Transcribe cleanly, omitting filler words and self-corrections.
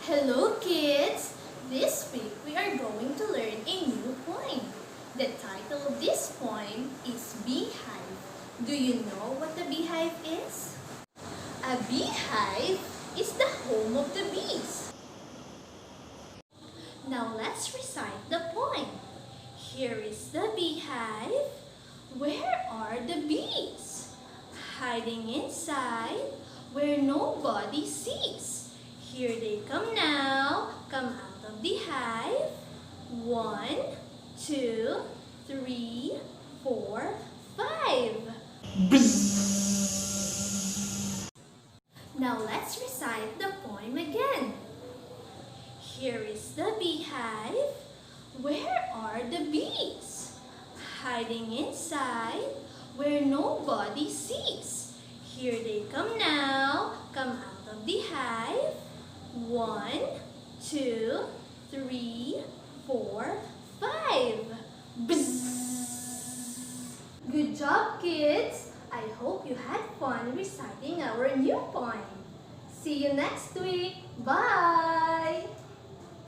Hello kids! This week we are going to learn a new poem. The title of this poem is Beehive. Do you know what a beehive is? A beehive is the home of the bees. Now let's recite the poem. Here is the beehive. Where are the bees? Hiding inside where nobody sees. Here they come now, come out of the hive. 1, 2, 3, 4, 5. Bzz. Now let's recite the poem again. Here is the beehive. Where are the bees? Hiding inside where nobody sees. Here they come now, come out of the hive. 1, 2, 3, 4, 5. Bzz. Good job, kids! I hope you had fun reciting our new poem. See you next week. Bye!